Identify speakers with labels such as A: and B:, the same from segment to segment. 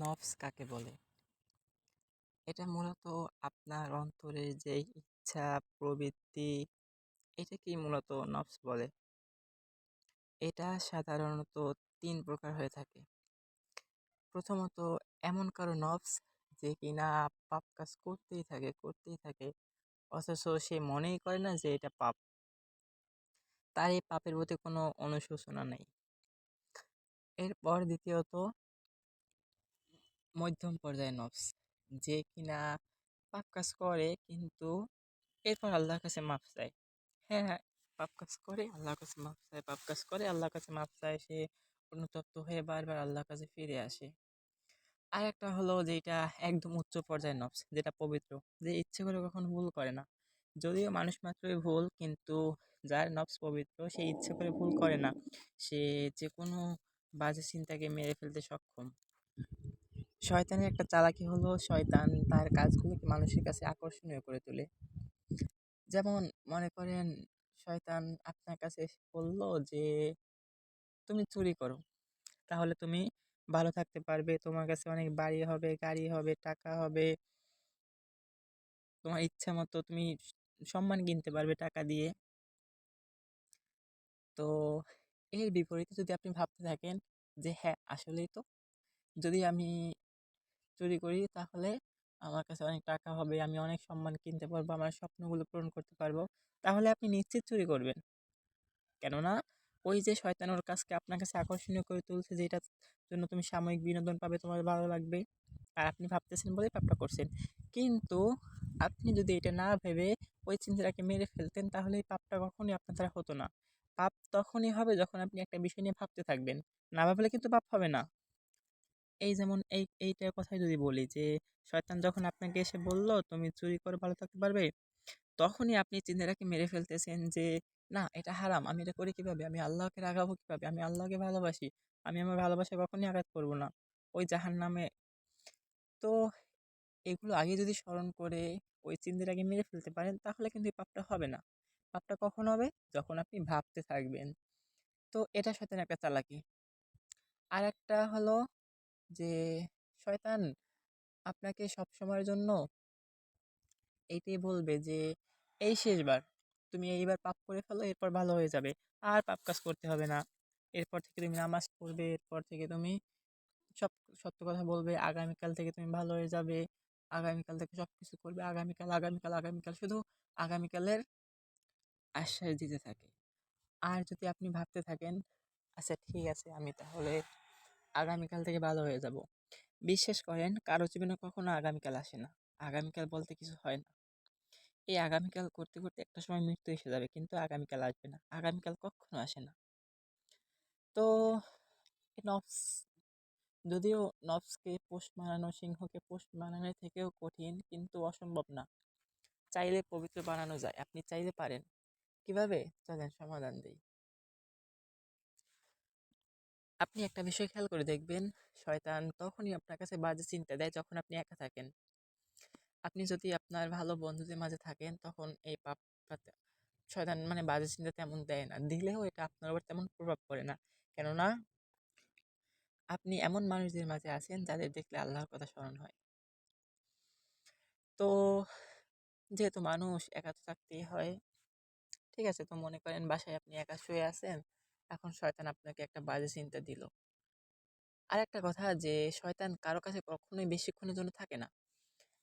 A: নফস কাকে বলে? এটা মূলত আপনার অন্তরের যে ইচ্ছা, প্রবৃত্তি, এটাকেই মূলত নফস বলে। এটা সাধারণত ৩ প্রকার হয়ে থাকে। প্রথমত, এমন কারো নফস যে কিনা পাপ কাজ করতেই থাকে, অথচ সে মনেই করে না যে এটা পাপ। তার এই পাপের প্রতি কোনো অনুশোচনা নেই। এরপর দ্বিতীয়ত, মধ্যম পর্যায়ের নফস, যে কিনা পাপ কাজ করে কিন্তু এরপর আল্লাহর কাছে মাফ চায়। হ্যাঁ, হ্যাঁ, পাপ কাজ করে আল্লাহর কাছে মাফ চায়, পাপ কাজ করে আল্লাহর কাছে মাফ চায়, সে অনুতপ্ত হয়ে বারবার আল্লাহর কাছে ফিরে আসে। আর একটা হলো যেটা একদম উচ্চ পর্যায়ের নফস, যেটা পবিত্র, যে ইচ্ছে করে কখনো ভুল করে না। যদিও মানুষ মাত্রই ভুল, কিন্তু যার নফস পবিত্র সে ইচ্ছে করে ভুল করে না। সে যে কোনো বাজে চিন্তাকে মেরে ফেলতে সক্ষম। শয়তানের একটা চালাকি হলো, শয়তান তার কাজগুলোকে মানুষের কাছে আকর্ষণীয় করে তোলে। যেমন মনে করেন, শয়তান আপনার কাছে এসে বলল যে তুমি চুরি করো, তাহলে তুমি ভালো থাকতে পারবে, তোমার কাছে অনেক বাড়ি হবে, গাড়ি হবে, টাকা হবে, তোমার ইচ্ছা মতো তুমি সম্মান কিনতে পারবে টাকা দিয়ে। তো এর বিপরীতে যদি আপনি ভাবতে থাকেন যে হ্যাঁ, আসলেই তো, যদি আমি চুরি করি তাহলে আমার কাছে অনেক টাকা হবে, আমি অনেক সম্মান কিনতে পারবো, আমার স্বপ্নগুলো পূরণ করতে পারবো, তাহলে আপনি নিশ্চিত চুরি করবেন। কেননা ওই যে শয়তান ওর কাজকে আপনার কাছে আকর্ষণীয় করে তুলছে, যেটার জন্য তুমি সাময়িক বিনোদন পাবে, তোমার ভালো লাগবে, আর আপনি ভাবতেছেন বলেই পাপটা করছেন। কিন্তু আপনি যদি এটা না ভেবে ওই চিন্তাটাকে মেরে ফেলতেন, তাহলে এই পাপটা কখনোই আপনার দ্বারা হতো না। পাপ তখনই হবে যখন আপনি একটা বিষয় নিয়ে ভাবতে থাকবেন। না ভাবলে কিন্তু পাপ হবে না। এই যেমন এইটার কথাই যদি বলি যে শয়তান যখন আপনাকে এসে বলল তুমি চুরি করে ভালো থাকতে পারবে, তখনই আপনি চিন্তাটাকে মেরে ফেলতেছেন যে না, এটা হারাম, আমি এটা করি কিভাবে, আমি আল্লাহকে রাগাবো কিভাবে, আমি আল্লাহকে ভালোবাসি, আমি আমার ভালোবাসা কখনই আঘাত করব না, ওই জাহান্নামে। তো এগুলো আগে যদি স্মরণ করে ওই চিন্তাটাকে মেরে ফেলতে পারেন, তাহলে কিন্তু এই পাপটা হবে না। পাপটা কখন হবে? যখন আপনি ভাবতে থাকবেন। তো এটা শয়তানের একটা চালাকি। আর একটা হলো যে শয়তান আপনাকে সব সময়ের জন্য এইটাই বলবে যে এই শেষবার, তুমি এইবার পাপ করে ফেলো, এরপর ভালো হয়ে যাবে, আর পাপ কাজ করতে হবে না, এরপর থেকে তুমি নামাজ পড়বে, এরপর থেকে তুমি সব সত্য কথা বলবে, আগামীকাল থেকে তুমি ভালো হয়ে যাবে, আগামীকাল থেকে সব কিছু করবে, আগামীকাল আগামীকাল আগামীকাল, শুধু আগামীকালের আশ্বাস দিতে থাকে। আর যদি আপনি ভাবতে থাকেন আচ্ছা ঠিক আছে, আমি তাহলে আগামীকাল থেকে ভালো হয়ে যাব, বিশ্বাস করেন কারো জীবনে কখনো আগামীকাল আসে না। আগামীকাল বলতে কিছু হয় না। এই আগামীকাল করতে করতে একটা সময় মৃত্যু এসে যাবে, কিন্তু আগামীকাল আসবে না, আগামীকাল কখনো আসে না। তো এই নফস, যদিও নফসকে পোষ মানানো সিংহকে পোষ মানানোর থেকেও কঠিন, কিন্তু অসম্ভব না। চাইলে পবিত্র বানানো যায়, আপনি চাইলে পারেন। কিভাবে? চলেন সমাধান দিই। আপনি একটা বিষয় খেয়াল করে দেখবেন, শয়তান তখনই আপনার কাছে বাজে চিন্তা দেয় যখন আপনি একা থাকেন। আপনি যদি আপনার ভালো বন্ধুদের মাঝে থাকেন, তখন এই পাপটা শয়তান মানে বাজে চিন্তা তেমন দেয় না, দিলেও এটা আপনার উপর তেমন প্রভাব পড়ে না। কেননা আপনি এমন মানুষদের মাঝে আছেন যাদের দেখলে আল্লাহর কথা স্মরণ হয়। তো যেহেতু মানুষ, একা তো থাকতেই হয়। ঠিক আছে, তো মনে করেন বাসায় আপনি একা শুয়ে আছেন, এখন শয়তান আপনাকে একটা বাজে চিন্তা দিল। আর একটা কথা, যে শয়তান কারো কাছে কখনোই বেশিক্ষণের জন্য থাকে না।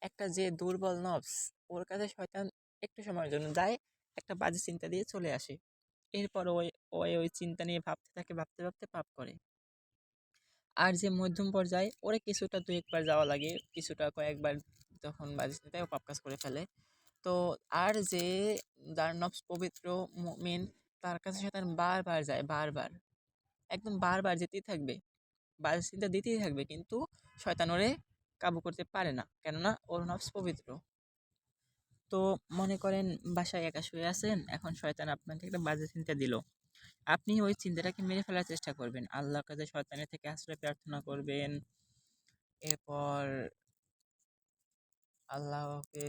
A: একটা যে দুর্বল নফস, ওর কাছে শয়তান একটু সময়ের জন্য যায়, একটা বাজে চিন্তা দিয়ে চলে আসে। এরপর ওই ওই ওই চিন্তা নিয়ে ভাবতে থাকে, ভাবতে ভাবতে পাপ করে। আর যে মধ্যম পর্যায়ে, ওরে কিছুটা দু একবার যাওয়া লাগে, কিছুটা কয়েকবার যখন বাজে চিন্তায় ও পাপ কাজ করে ফেলে। তো আর যে যার নফস পবিত্র মুমিন, তার কাছে শয়তান বারবার যায়, বারবার, একদম বারবার যেতেই থাকবে, বাজে চিন্তা দিতেই থাকবে, কিন্তু শয়তান ওরে কাবু করতে পারে না, কেননা ওর নফস পবিত্র। তো মনে করেন বাসায় একা শুয়ে আছেন, এখন শয়তান আপনাকে একটা বাজে চিন্তা দিল, আপনি ওই চিন্তাটাকে মেরে ফেলার চেষ্টা করবেন, আল্লাহর কাছে শয়তানের থেকে আশ্রয় প্রার্থনা করবেন। এরপর আল্লাহকে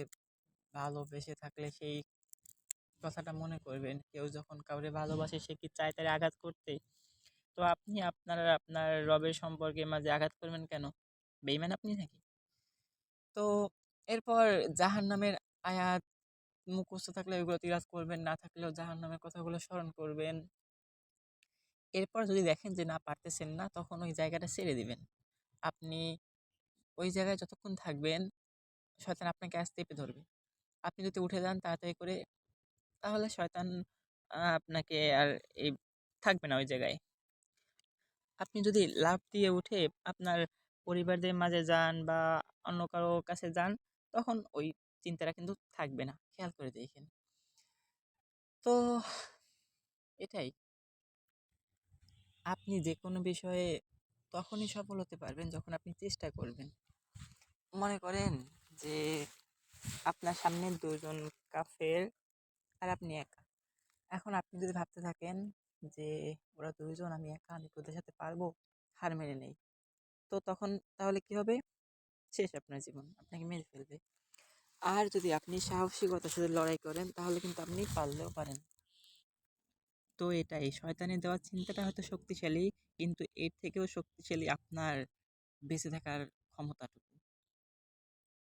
A: ভালোবেসে থাকলে সেই কথাটা মনে করবেন, কেউ যখন কাউরে ভালোবাসে সে কি চায় তারে আঘাত করতে? তো আপনি আপনার রবের সম্পর্কের মাঝে আঘাত করবেন কেন? বেঈমান আপনি নাকি? তো এরপর জাহান্নামের আয়াত মুখস্থ থাকলে ওইগুলো তিলাওয়াত করবেন, না থাকলেও জাহান্নামের কথাগুলো স্মরণ করবেন। এরপর যদি দেখেন যে না পারতেছেন না, তখন ওই জায়গাটা ছেড়ে দিবেন। আপনি ওই জায়গায় যতক্ষণ থাকবেন, শয়তান আপনাকে আজ চেপে ধরবে। আপনি যদি উঠে যান তাড়াতাড়ি করে, তাহলে শয়তান আপনাকে আর এই থাকবে না ওই জায়গায়। আপনি যদি লাফ দিয়ে উঠে আপনার পরিবারদের মাঝে যান বা অন্য কারো কাছে যান, তখন ওই চিন্তাটা কিন্তু থাকবে না। খেয়াল করে দেখেন। তো এটাই। আপনি যেকোনো বিষয়ে তখনই সফল হতে পারবেন যখন আপনি চেষ্টা করবেন। মনে করেন যে আপনার সামনে ২ জন কাফের আর আপনি একা। এখন আপনি যদি ভাবতে থাকেন যে ওরা ২ জন, আমি একা, আমি কি ওদের সাথে পারবো? হার মেনে নেই। তো তখন তাহলে কি হবে? শেষ আপনার জীবন। আপনাকে মেরে ফেলবে। আর যদি আপনি সাহসিকতার সাথে লড়াই করেন তাহলে কিন্তু আপনি পারলেও পারেন। তো এটাই, শয়তানের দেওয়া চিন্তাটা হয়তো শক্তিশালী, কিন্তু এর থেকেও শক্তিশালী আপনার বেঁচে থাকার ক্ষমতাটুকু।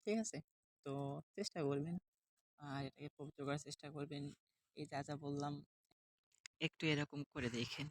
A: ঠিক আছে? তো চেষ্টা করবেন। আর এটাকে পবিত্র করার চেষ্টা করবেন। এই যা বললাম একটু এরকম করে দেখেন।